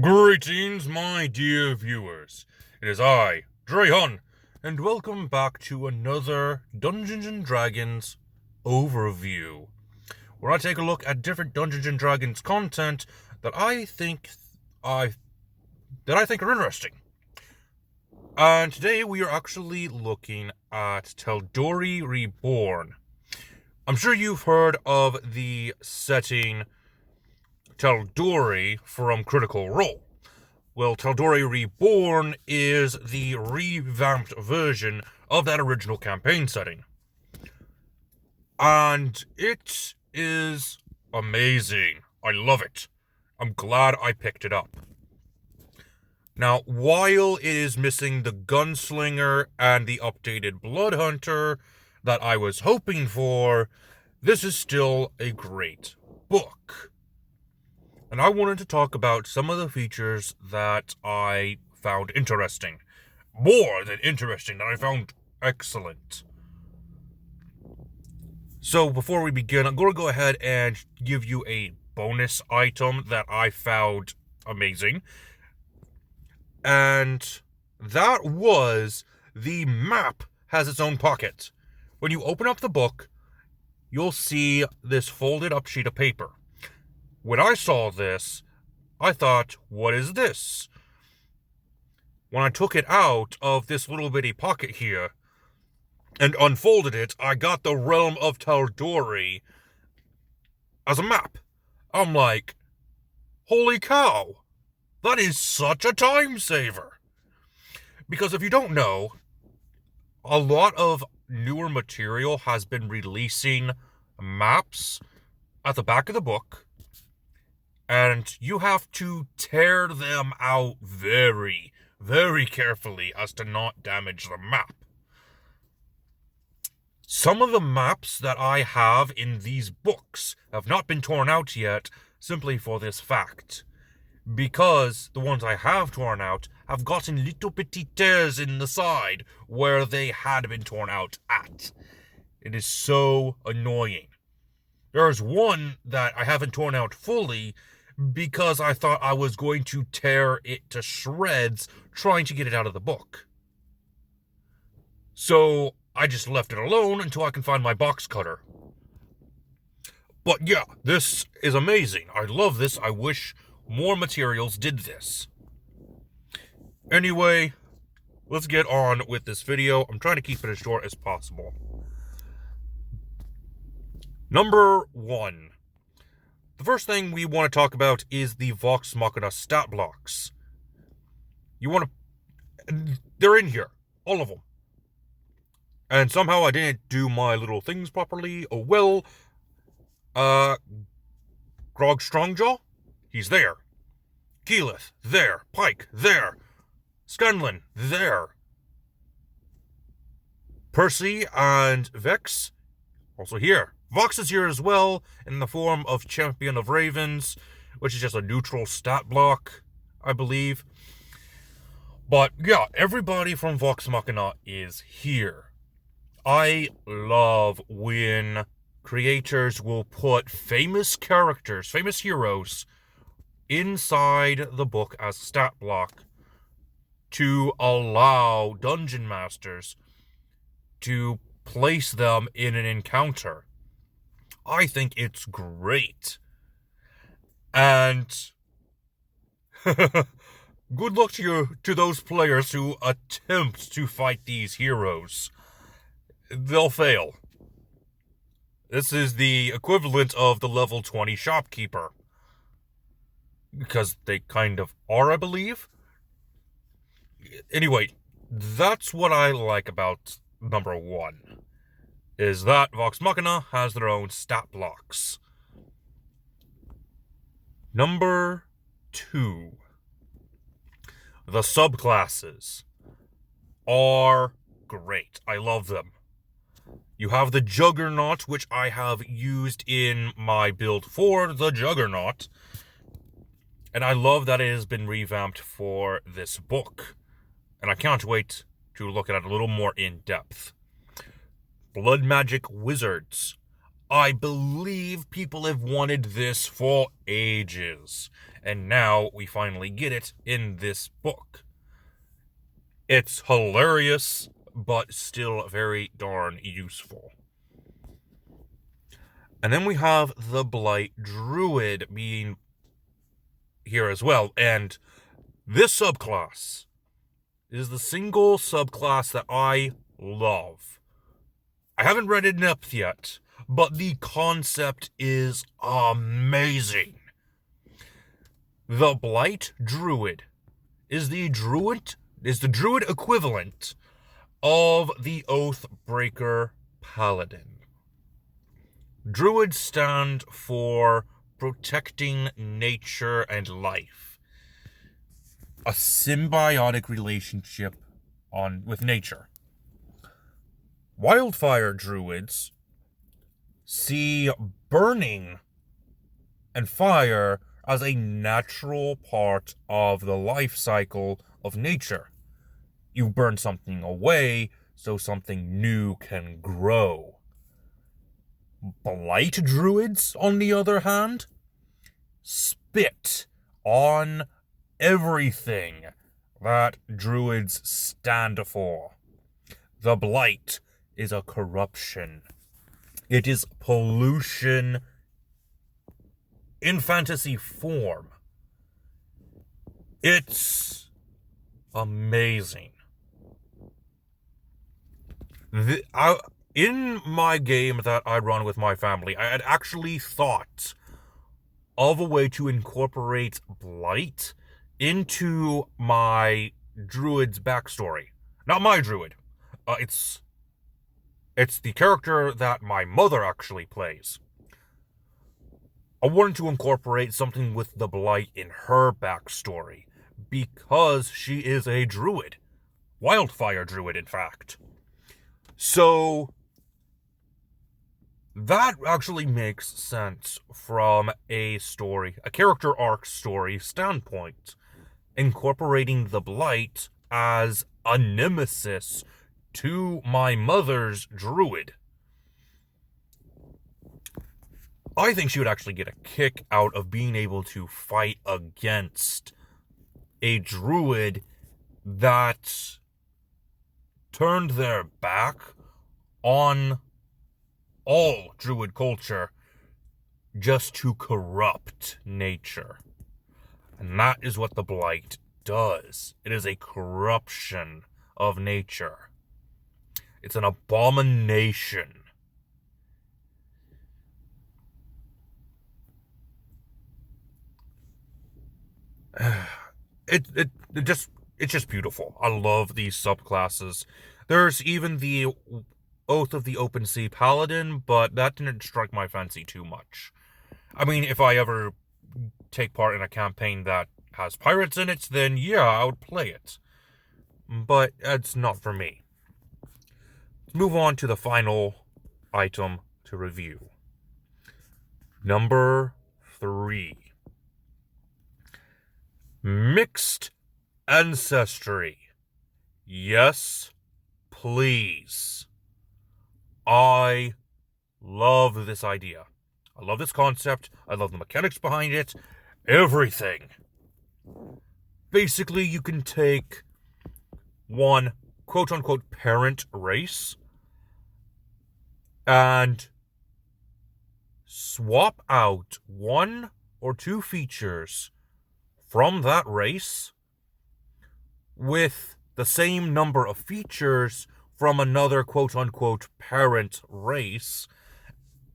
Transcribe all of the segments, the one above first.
Greetings, my dear viewers. It is I, Drayhon, and welcome back to another Dungeons & Dragons overview, where I take a look at different Dungeons & Dragons content that I think are interesting. And today we are actually looking at Tal'Dorei Reborn. I'm sure you've heard of the setting Tal'Dorei from Critical Role. Well, Tal'Dorei Reborn is the revamped version of that original campaign setting. And it is amazing. I love it. I'm glad I picked it up. Now, while it is missing the Gunslinger and the updated Bloodhunter that I was hoping for, this is still a great book. And I wanted to talk about some of the features that I found interesting. More than interesting, that I found excellent. So before we begin, I'm going to go ahead and give you a bonus item that I found amazing. And that was the map has its own pocket. When you open up the book, you'll see this folded up sheet of paper. When I saw this, I thought, what is this? When I took it out of this little bitty pocket here and unfolded it, I got the realm of Tal'Dorei as a map. I'm like, holy cow, that is such a time saver. Because if you don't know, a lot of newer material has been releasing maps at the back of the book, and you have to tear them out very, very carefully as to not damage the map. Some of the maps that I have in these books have not been torn out yet, simply for this fact. Because the ones I have torn out have gotten little bitty tears in the side where they had been torn out at. It is so annoying. There's one that I haven't torn out fully because I thought I was going to tear it to shreds trying to get it out of the book. So I just left it alone until I can find my box cutter. But yeah, this is amazing. I love this. I wish more materials did this. Anyway, let's get on with this video. I'm trying to keep it as short as possible. Number 1. The first thing we want to talk about is the Vox Machina stat blocks. They're in here. All of them. And somehow I didn't do my little things properly. Oh well. Grog Strongjaw? He's there. Keyleth, there. Pike, there. Scanlan, there. Percy and Vex, also here. Vox is here as well, in the form of Champion of Ravens, which is just a neutral stat block, I believe. But yeah, everybody from Vox Machina is here. I love when creators will put famous characters, famous heroes, inside the book as stat block to allow dungeon masters to place them in an encounter. I think it's great. And good luck to those players who attempt to fight these heroes. They'll fail. This is the equivalent of the level 20 shopkeeper. Because they kind of are, I believe. Anyway, that's what I like about number 1. Is that Vox Machina has their own stat blocks. Number 2. The subclasses are great. I love them. You have the Juggernaut, which I have used in my build for the Juggernaut. And I love that it has been revamped for this book. And I can't wait to look at it a little more in depth. Blood Magic Wizards. I believe people have wanted this for ages, and now we finally get it in this book. It's hilarious, but still very darn useful. And then we have the Blight Druid being here as well, and this subclass is the single subclass that I love. I haven't read it in depth yet, but the concept is amazing. The Blight Druid is the druid equivalent of the Oathbreaker Paladin. Druids stand for protecting nature and life. A symbiotic relationship with nature. Wildfire druids see burning and fire as a natural part of the life cycle of nature. You burn something away so something new can grow. Blight druids, on the other hand, spit on everything that druids stand for. The blight is a corruption. It is pollution in fantasy form. It's amazing. In my game that I run with my family, I had actually thought of a way to incorporate Blight into my druid's backstory. Not my druid. It's the character that my mother actually plays. I wanted to incorporate something with the Blight in her backstory, because she is a druid. Wildfire druid, in fact. So that actually makes sense from a character arc story standpoint, incorporating the Blight as a nemesis to my mother's druid. I think she would actually get a kick out of being able to fight against a druid that turned their back on all druid culture just to corrupt nature. And that is what the Blight does. It is a corruption of nature. It's an abomination. It's just beautiful. I love these subclasses. There's even the Oath of the Open Sea Paladin, but that didn't strike my fancy too much. I mean, if I ever take part in a campaign that has pirates in it, then yeah, I would play it. But it's not for me. Let's move on to the final item to review. Number 3. Mixed Ancestry. Yes, please. I love this idea. I love this concept. I love the mechanics behind it. Everything. Basically, you can take one quote-unquote parent race and swap out 1 or 2 features from that race with the same number of features from another quote-unquote parent race,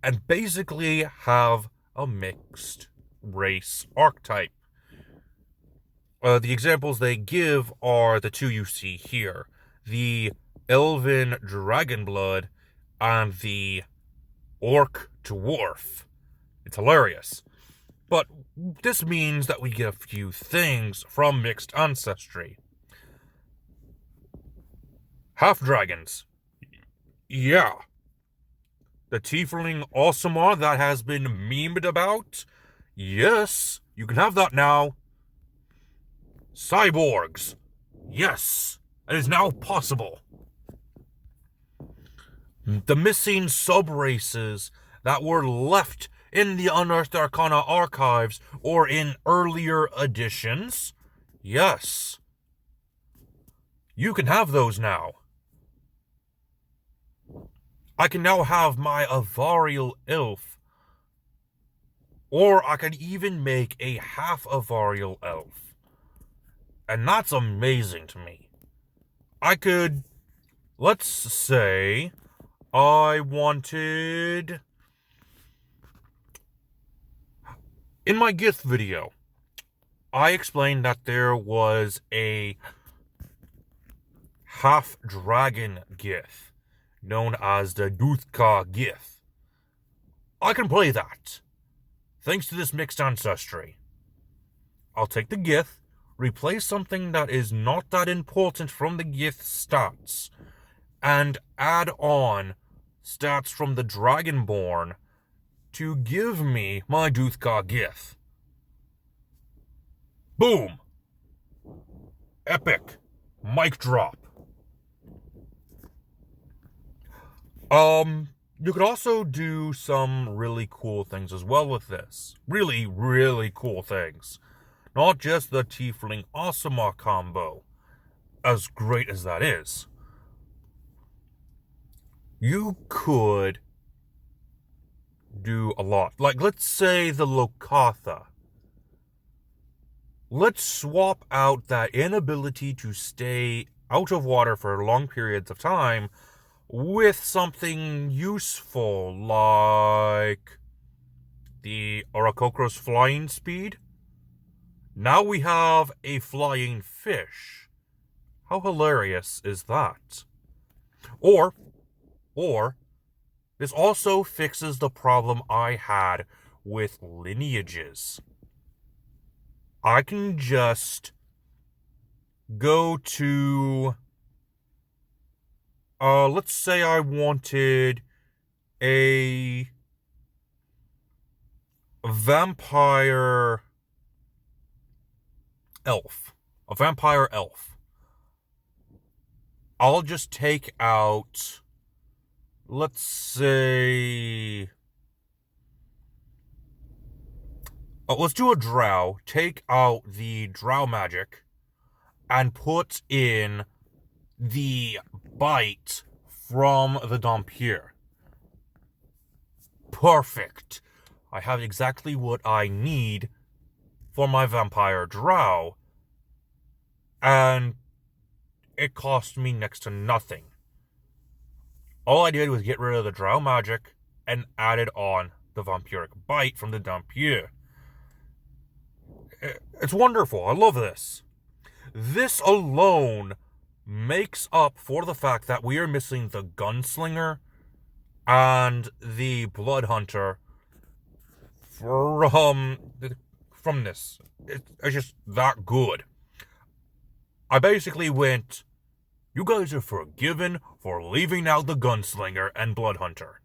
and basically have a mixed race archetype. The examples they give are the 2 you see here. The Elven Dragonblood and the Orc Dwarf. It's hilarious. But this means that we get a few things from mixed ancestry. Half-dragons. Yeah. The tiefling Aasimar that has been memed about? Yes, you can have that now. Cyborgs. Yes, it is now possible. The missing sub-races that were left in the Unearthed Arcana archives or in earlier editions, yes, you can have those now. I can now have my Avarial Elf, or I can even make a half Avarial Elf, and that's amazing to me. I could, let's say, I wanted... In my Gith video, I explained that there was a half-dragon Gith, known as the Duthka Gith. I can play that, thanks to this mixed ancestry. I'll take the Gith, replace something that is not that important from the Gith stats, and add on stats from the Dragonborn to give me my Duthka Gith. Boom! Epic. Mic drop. You could also do some really cool things as well with this. Really, really cool things. Not just the Tiefling Asuma combo, as great as that is. You could do a lot. Like, let's say the Lokatha. Let's swap out that inability to stay out of water for long periods of time with something useful like the Oracocro's flying speed. Now we have a flying fish. How hilarious is that? Or, this also fixes the problem I had with lineages. I can just go to, let's say I wanted a vampire elf. A vampire elf. I'll just take out, let's say, let's do a drow. Take out the drow magic and put in the bite from the Dhampir. Perfect. I have exactly what I need for my vampire drow, and it cost me next to nothing. All I did was get rid of the drow magic and added on the vampiric bite from the Dhampir. It's wonderful. I love this. This alone makes up for the fact that we are missing the gunslinger and the blood hunter from this. It's just that good. I basically went, you guys are forgiven for leaving out the gunslinger and blood hunter.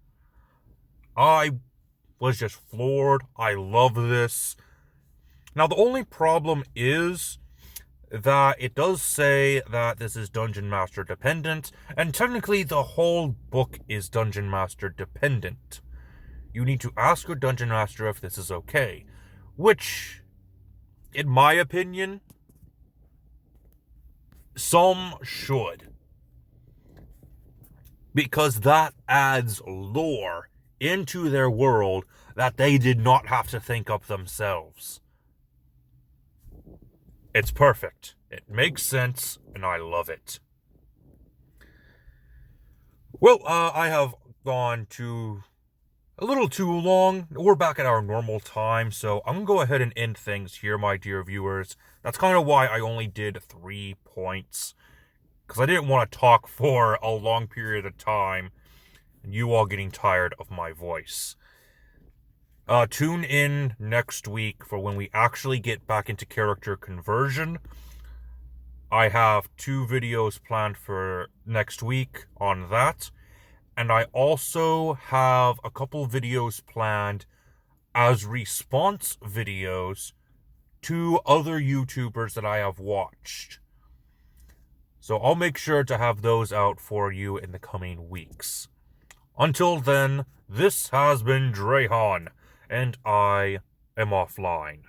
I was just floored. I love this. Now, the only problem is that it does say that this is Dungeon Master dependent, and technically the whole book is Dungeon Master dependent. You need to ask your Dungeon Master if this is okay, which, in my opinion, some should. Because that adds lore into their world that they did not have to think up themselves. It's perfect. It makes sense, and I love it. Well, I have gone to a little too long. We're back at our normal time, so I'm going to go ahead and end things here, my dear viewers. That's kind of why I only did 3 points, because I didn't want to talk for a long period of time, and you all getting tired of my voice. Tune in next week for when we actually get back into character conversion. I have 2 videos planned for next week on that. And I also have a couple videos planned as response videos to other YouTubers that I have watched. So I'll make sure to have those out for you in the coming weeks. Until then, this has been Drehan, and I am offline.